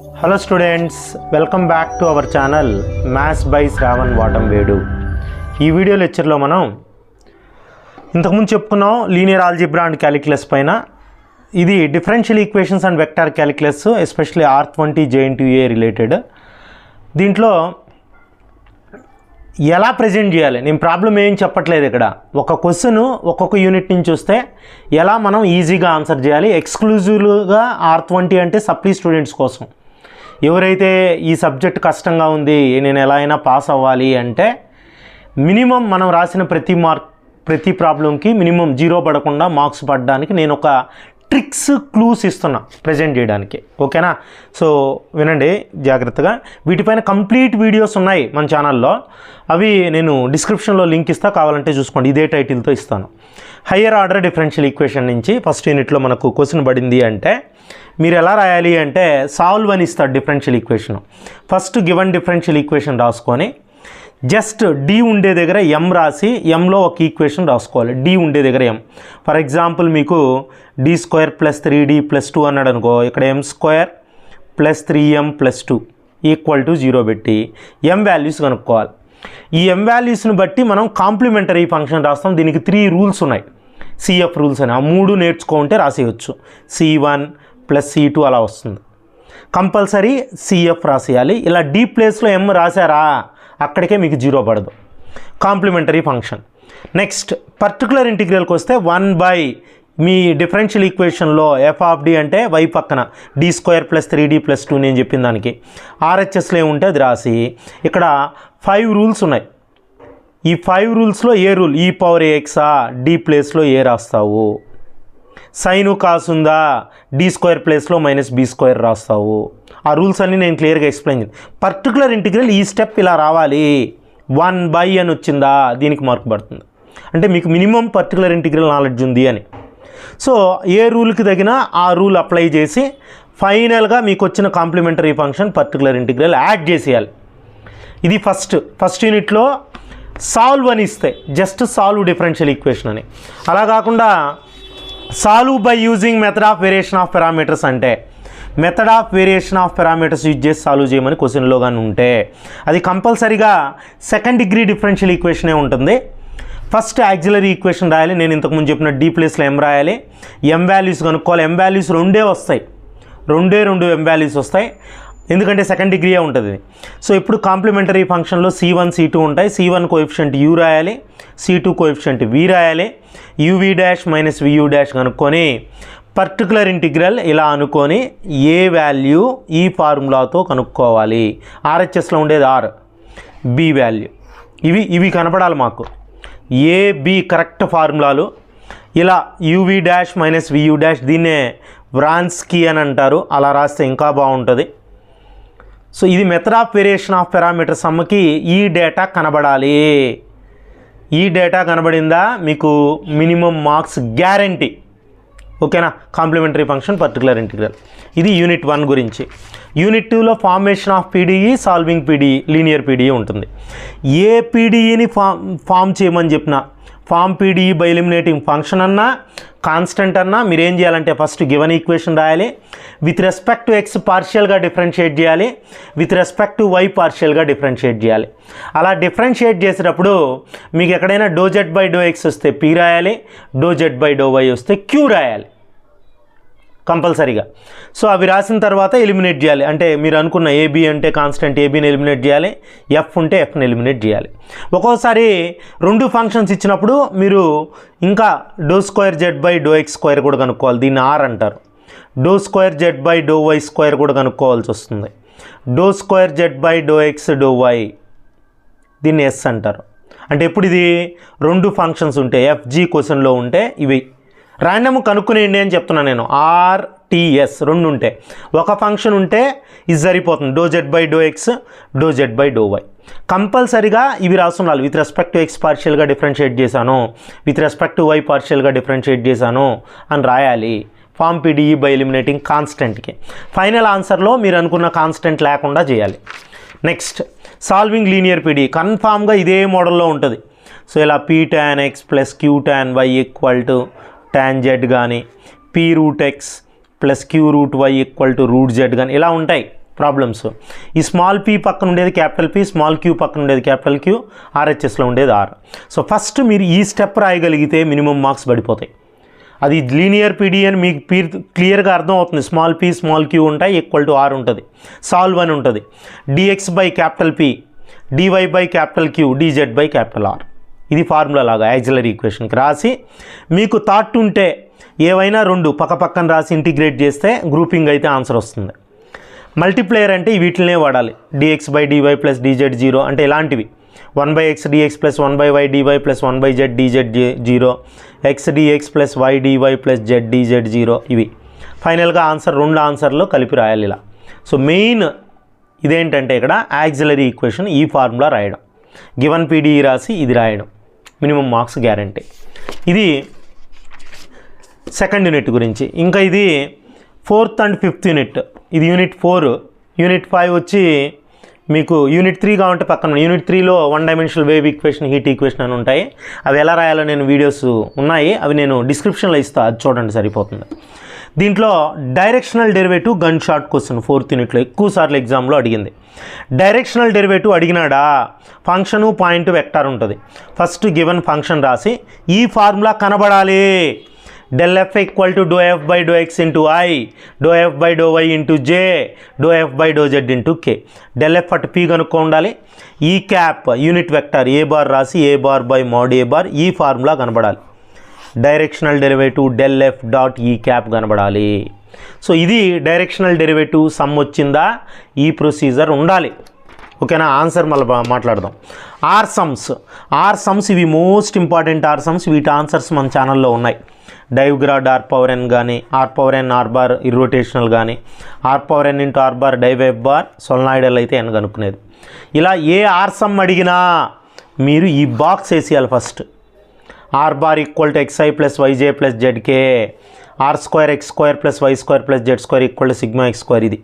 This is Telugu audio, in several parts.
Hello students, welcome back to our channel Maths by Shravan Vatamvedu. ఈ వీడియో లెక్చర్లో మనం ఇంతకుముందు చెప్పుకున్నాం లీనియర్ ఆల్జీబ్రా అండ్ క్యాలిక్యులస్ పైన. ఇది differential equations and vector calculus especially R20 J/A related. దీంట్లో ఎలా ప్రజెంట్ చేయాలి, నేను ప్రాబ్లం ఏం చెప్పట్లేదు ఇక్కడ. ఒక క్వశ్చన్ ఒక్కొక్క యూనిట్ నుంచి వస్తే ఎలా మనం ఈజీగా ఆన్సర్ చేయాలి. ఎక్స్క్లూజివ్గా R20 అంటే సప్లీ స్టూడెంట్స్ కోసం. ఎవరైతే ఈ సబ్జెక్ట్ కష్టంగా ఉంది, నేను ఎలా అయినా పాస్ అవ్వాలి అంటే మినిమం మనం రాసిన ప్రతి ప్రాబ్లంకి మినిమం 0 పడకుండా మార్క్స్ పడడానికి నేను ఒక ట్రిక్స్ క్లూస్ ఇస్తున్నా ప్రజెంట్ చేయడానికి. ఓకేనా? సో వినండి జాగ్రత్తగా. వీటిపైన కంప్లీట్ వీడియోస్ ఉన్నాయి మన ఛానల్లో. అవి నేను డిస్క్రిప్షన్లో లింక్ ఇస్తా, కావాలంటే చూసుకోండి. ఇదే టైటిల్తో ఇస్తాను. హయ్యర్ ఆర్డర్ డిఫరెన్షియల్ ఈక్వేషన్ నుంచి ఫస్ట్ యూనిట్లో మనకు క్వశ్చన్ పడింది అంటే మీరు ఎలా రాయాలి అంటే సాల్వ్ అని ఇస్తాడు differential equation. First given differential equation రాసుకొని జస్ట్ డి ఉండే దగ్గర ఎం రాసి ఎంలో ఒక ఈక్వేషన్ రాసుకోవాలి. డి ఉండే దగ్గర ఎం. ఫర్ ఎగ్జాంపుల్ మీకు d² + 3d + 2 అన్నాడు అనుకో, ఇక్కడ m² + 3m + 2 = 0 పెట్టి m వాల్యూస్ కనుక్కోవాలి. ఈ m వాల్యూస్ని బట్టి మనం కాంప్లిమెంటరీ ఫంక్షన్ రాస్తాం. దీనికి 3 రూల్స్ ఉన్నాయి, CF రూల్స్ అని. ఆ 3 నేర్చుకుంటే రాసేయచ్చు. C1 + C2 అలా వస్తుంది. కంపల్సరీ CF రాసేయాలి. ఇలా D ప్లేస్లో m రాశారా అక్కడికే మీకు 0 పడదు. Complementary function. నెక్స్ట్ పర్టికులర్ ఇంటిగ్రల్కి వస్తే 1 మీ డిఫరెన్షియల్ ఈక్వేషన్లో f(d) అంటే y పక్కన d² + 3d + 2 నేను చెప్పిన దానికి RHSలో ఏముంటే అది రాసి ఇక్కడ 5 రూల్స్ ఉన్నాయి. ఈ 5 రూల్స్లో ఏ రూల్, e⁴ax d ప్లేస్లో ఏ రాస్తావు. సైను కాస్ ఉందా, d² ప్లేస్లో -b² రాస్తావు. ఆ రూల్స్ అన్నీ నేను క్లియర్గా ఎక్స్ప్లెయిన్ చేయాలి. పర్టికులర్ ఇంటిగ్రల్ ఈ స్టెప్ ఇలా రావాలి. 1 అని వచ్చిందా దీనికి మార్క్ పడుతుంది. అంటే మీకు మినిమం పర్టికులర్ ఇంటిగ్రల్ నాలెడ్జ్ ఉంది అని. సో ఏ రూల్కి తగిన ఆ రూల్ అప్లై చేసి ఫైనల్గా మీకు వచ్చిన complementary function particular integral add చేసేయాలి. ఇది ఫస్ట్ యూనిట్లో సాల్వ్ అని ఇస్తే జస్ట్ సాల్వ్ డిఫరెన్షియల్ ఈక్వేషన్ అని. అలా కాకుండా solve by using method of variation of parameters అంటే method of variation of parameters use చేసి సాల్వ్ చేయమని క్వశ్చన్లో కానీ ఉంటే అది కంపల్సరీగా సెకండ్ డిగ్రీ డిఫరెన్షియల్ ఈక్వేషనే ఉంటుంది. ఫస్ట్ యాక్సిలరీ ఈక్వేషన్ రాయాలి. నేను ఇంతకుముందు చెప్పిన D ప్లేస్లో m రాయాలి. m వాల్యూస్ కనుక్కోవాలి. m వాల్యూస్ రెండే వస్తాయి, రెండు m వాల్యూస్ వస్తాయి, ఎందుకంటే సెకండ్ డిగ్రీయే ఉంటుంది. సో ఇప్పుడు కాంప్లిమెంటరీ ఫంక్షన్లో C1 C2 ఉంటాయి. C1 కోఎఫిషియంట్ u రాయాలి, C2 కోఎఫిషియంట్ v రాయాలి. uv' - vu' కనుక్కొని పర్టికులర్ ఇంటిగ్రల్ ఇలా అనుకొని ఏ వాల్యూ ఈ ఫార్ములాతో కనుక్కోవాలి. RHSలో ఉండేది R, B వాల్యూ, ఇవి కనపడాలి మాకు. ఏ బి కరెక్ట్ ఫార్ములాలు. ఇలా uv' - vu' దీన్నే వ్రాన్స్కీ అని అంటారు. అలా రాస్తే ఇంకా బాగుంటుంది. సో ఇది method of variation of parameter సమ్కి ఈ డేటా కనబడాలి. ఈ డేటా కనబడిందా మీకు మినిమం మార్క్స్ గ్యారంటీ. ఓకేనా? Complementary function particular integral. ఇది యూనిట్ 1 గురించి. యూనిట్ 2లో formation of PDE, solving PDE, linear PDE ఉంటుంది. ఏ PDEని ఫామ్ చేయమని చెప్పినా, form PDE by eliminating function అన్నా కాన్స్టెంట్ అన్నా మీరేం చేయాలంటే ఫస్ట్ గివెన్ ఈక్వేషన్ రాయాలి. విత్ రెస్పెక్ట్ టు x పార్షియల్గా డిఫరెన్షియేట్ చేయాలి, విత్ రెస్పెక్ట్ టు y పార్షియల్గా డిఫరెన్షియేట్ చేయాలి. అలా డిఫరెన్షియేట్ చేసేటప్పుడు మీకు ఎక్కడైనా ∂z/∂x వస్తే p రాయాలి, ∂z/∂y వస్తే q రాయాలి కంపల్సరీగా. సో అవి రాసిన తర్వాత ఎలిమినేట్ చేయాలి. అంటే మీరు అనుకున్న AB అంటే కాన్స్టెంట్, ABని ఎలిమినేట్ చేయాలి, F ఉంటే Fని ఎలిమినేట్ చేయాలి. ఒక్కోసారి 2 ఫంక్షన్స్ ఇచ్చినప్పుడు మీరు ఇంకా ∂2z/∂x² కూడా కనుక్కోవాలి. దీన్ని R అంటారు. ∂2z/∂y² కూడా కనుక్కోవాల్సి వస్తుంది. ∂2z/∂x/∂y దీన్ని S అంటారు. అంటే ఎప్పుడు ఇది 2 ఫంక్షన్స్ ఉంటే FG క్వశ్చన్లో ఉంటే ఇవి ర్యాండమ్ కనుక్కునేయండి అని చెప్తున్నాను నేను. RTS 2 ఉంటే, ఒక ఫంక్షన్ ఉంటే ఇది సరిపోతుంది. ∂z/∂x, ∂z/∂y కంపల్సరీగా ఇవి రాస్తున్నాను. విత్ రెస్పెక్ట్ టు x పార్షియల్గా డిఫరెన్షియేట్ చేశాను, విత్ రెస్పెక్ట్ టు y పార్షియల్గా డిఫరెన్షియేట్ చేశాను అని రాయాలి. ఫామ్ PDE బై ఎలిమినేటింగ్ కాన్స్టెంట్కి. ఫైనల్ ఆన్సర్లో మీరు అనుకున్న కాన్స్టెంట్ లేకుండా చేయాలి. నెక్స్ట్ సాల్వింగ్ లీనియర్ PDE కన్ఫామ్గా ఇదే మోడల్లో ఉంటుంది. సో ఇలా p tan x + q tan y = tan z కానీ, p √x + q √y = √z కానీ ఇలా ఉంటాయి. ప్రాబ్లమ్స్. ఈ స్మాల్ p పక్కన ఉండేది క్యాపిటల్ P, స్మాల్ q పక్కన ఉండేది క్యాపిటల్ Q, RHSలో ఉండేది R. సో ఫస్ట్ మీరు ఈ స్టెప్ రాయగలిగితే మినిమం మార్క్స్ పడిపోతాయి. అది లీనియర్ PD అని మీకు క్లియర్గా అర్థం అవుతుంది. స్మాల్ p స్మాల్ q ఉంటాయి, ఈక్వల్ టు R ఉంటుంది, సాల్వ్ అని ఉంటుంది. dx by capital P, dy by capital Q, dz by capital R. ఇది ఫార్ములా లాగా యాక్సిలరీ ఈక్వేషన్కి రాసి మీకు థాట్ ఉంటే ఏవైనా రెండు పక్కన రాసి ఇంటిగ్రేట్ చేస్తే గ్రూపింగ్ అయితే ఆన్సర్ వస్తుంది. మల్టిప్లేయర్ అంటే వీటినే వాడాలి. dx by dy plus dz 0 అంటే ఇలాంటివి 1/x dx plus 1/y dy plus 1/z dz 0, x dx plus y dy plus z dz 0. ఇవి ఫైనల్గా ఆన్సర్, రెండు ఆన్సర్లో కలిపి రాయాలి ఇలా. సో మెయిన్ ఇదేంటంటే ఇక్కడ యాక్సిలరీ ఈక్వేషన్ ఈ ఫార్ములా రాయడం, గివన్ PDE రాసి ఇది రాయడం, మినిమం మార్క్స్ గ్యారంటీ. ఇది సెకండ్ యూనిట్ గురించి. ఇంకా ఇది 4th and 5th యూనిట్. ఇది యూనిట్ 4. యూనిట్ 5 వచ్చి మీకు యూనిట్ 3 కావాలంటే పక్కన యూనిట్ 3లో 1 dimensional wave equation, heat equation అని ఉంటాయి. అవి ఎలా రాయాలో నేను వీడియోస్ ఉన్నాయి, అవి నేను డిస్క్రిప్షన్లో ఇస్తాను, అది చూడండి సరిపోతుంది. దీంట్లో directional derivative gun shot question 4th యూనిట్లో ఎక్కువసార్లు ఎగ్జామ్లో అడిగింది. డైరెక్షనల్ డెరివేటివ్ అడిగినాడా, ఫంక్షను పాయింట్ వెక్టార్ ఉంటుంది. ఫస్ట్ గివెన్ ఫంక్షన్ రాసి ఈ ఫార్ములా కనబడాలి. del f equal to dou f by dou x into I, dou f by dou y into j, dou f by dou z into k. del f అటు p కనుక్కో ఉండాలి. ఈ cap unit vector a bar రాసి a bar by mod a bar, ఈ ఫార్ములా కనబడాలి. Directional derivative del f dot ఈ క్యాప్ కనబడాలి. సో ఇది డైరెక్షనల్ డెరివేటివ్ సమ్ వచ్చిందా, ఈ ప్రొసీజర్ ఉండాలి. ఓకేనా, ఆన్సర్ మళ్ళీ మాట్లాడదాం. ఆర్ సమ్స్ ఇవి మోస్ట్ ఇంపార్టెంట్ ఆర్ సమ్స్. వీటి ఆన్సర్స్ మన ఛానల్లో ఉన్నాయి. డైవ్గ్రాడ్ ఆర్ పవర్ n కానీ, r power n r bar irrotational కానీ, r power n into r bar డైవేవ్ bar, సొలనాయిడల్ అయితే n కనుక్కునేది. ఇలా ఏ ఆర్ సమ్ అడిగినా మీరు ఈ బాక్స్ వేసేయాలి first. R bar equal to xi plus yj plus zk, r square x square plus y square plus z square equal to sigma x square. ఇది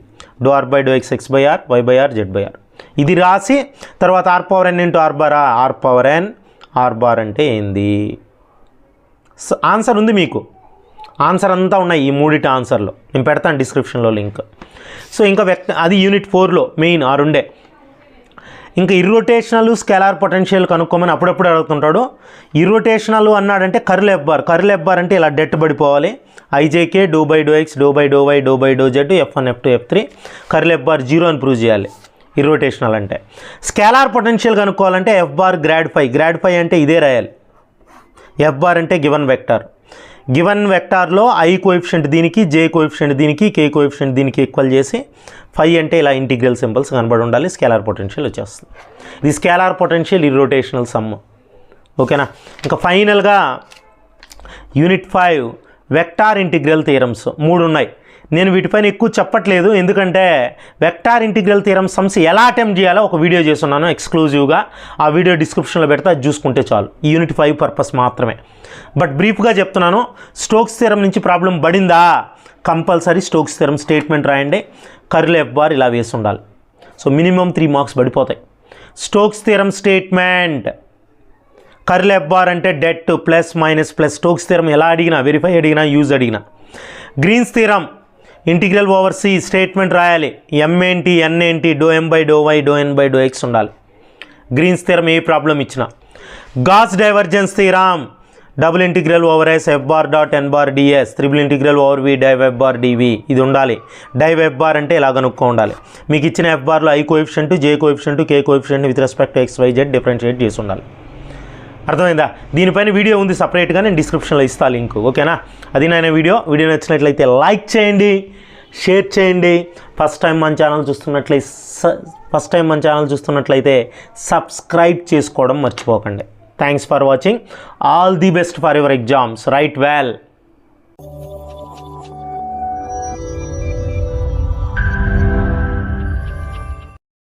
do r by do x x by r, y by r, z by r. ఇది రాసి తర్వాత r power n into r bar, r power n r bar అంటే ఏంది ఆన్సర్ ఉంది మీకు. ఆన్సర్ అంతా ఉన్నాయి ఈ మూడిటి ఆన్సర్లో, నేను పెడతాను డిస్క్రిప్షన్లో లింక్. సో ఇంకా అది యూనిట్ 4లో మెయిన్ ఆ రెండే. ఇంకా ఇర్రోటేషనల్ స్కేలార్ పొటెన్షియల్ కనుక్కోమని అప్పుడప్పుడు అడుగుతుంటాడు. ఇర్రోటేషనల్ అన్నాడంటే కర్ల్ ఎఫ్ బార్ అంటే ఇలా డెట్ పడిపోవాలి. I j k do by do x, do by do y, do by do z, F1 F2 F3, curl f bar 0 అని ప్రూవ్ చేయాలి ఇర్రోటేషనల్ అంటే. స్కేలార్ పొటెన్షియల్ కనుక్కోవాలంటే ఎఫ్ బార్ గ్రాడ్ ఫై అంటే ఇదే రాయాలి. ఎఫ్ బార్ అంటే గివన్ వెక్టార్లో ఐ కోఎఫిషియంట్ దీనికి, జే కోఎఫిషియంట్ దీనికి, కే కోఎఫిషియంట్ దీనికి ఈక్వల్ చేసి ఫై అంటే ఇలా ఇంటిగ్రల్ సింబల్స్ కనబడి ఉండాలి. స్కేలార్ పొటెన్షియల్ వచ్చేస్తుంది. ఇది స్కేలార్ పొటెన్షియల్ ఇర్రోటేషనల్ సమ్. ఓకేనా, ఇంకా ఫైనల్గా యూనిట్ 5 వెక్టార్ ఇంటిగ్రల్ థియరమ్స్ 3 ఉన్నాయి. నేను వీటిపైన ఎక్కువ చెప్పట్లేదు, ఎందుకంటే వెక్టార్ ఇంటిగ్రల్ థియరమ్ సమ్స్ ఎలా అటెంప్ట్ చేయాలో ఒక వీడియో చేస్తున్నాను ఎక్స్క్లూజివ్గా. ఆ వీడియో డిస్క్రిప్షన్లో పెడితే అది చూసుకుంటే చాలు. ఈ యూనిట్ 5 పర్పస్ మాత్రమే. బట్ బ్రీఫ్గా చెప్తున్నాను, స్టోక్స్ థియరమ్ నుంచి ప్రాబ్లం పడిందా, కంపల్సరీ స్టోక్స్ థియరమ్ స్టేట్మెంట్ రాయండి. కర్ల్ ఎఫ్ బార్ ఇలా వేసి ఉండాలి. సో మినిమం 3 మార్క్స్ పడిపోతాయి. Stokes theorem statement, curl f bar అంటే det plus minus plus. Stokes theorem ఎలా అడిగినా, వెరిఫై అడిగినా, యూజ్ అడిగినా. Green's theorem integral over c statement రాయాలి. ఎం ఏంటి, ఎన్ ఏంటి, do m by do y, do n by do x ఉండాలి. గ్రీన్స్ థియరమ్ ఏ ప్రాబ్లం ఇచ్చినా. Gauss divergence theorem double integral over s f bar dot n bar d s, triple integral over v div f bar d v, ఇది ఉండాలి. డైవ్ ఎఫ్ బార్ అంటే ఇలా కనుక్కో ఉండాలి. మీకు ఇచ్చిన ఎఫ్ బార్లో I coefficient, J coefficient, K coefficient with respect to X Y Z differentiate చేసి ఉండాలి. అర్థమైందా? దీనిపైన వీడియో ఉంది సపరేట్గా, నేను డిస్క్రిప్షన్లో ఇస్తాను లింక్. ఓకేనా, అది నా వీడియో నచ్చినట్లయితే లైక్ చేయండి, షేర్ చేయండి. ఫస్ట్ టైం మన ఛానల్ చూస్తున్నట్లయితే సబ్స్క్రైబ్ చేసుకోవడం మర్చిపోకండి. Thanks for watching. All the best for your exams. Right well.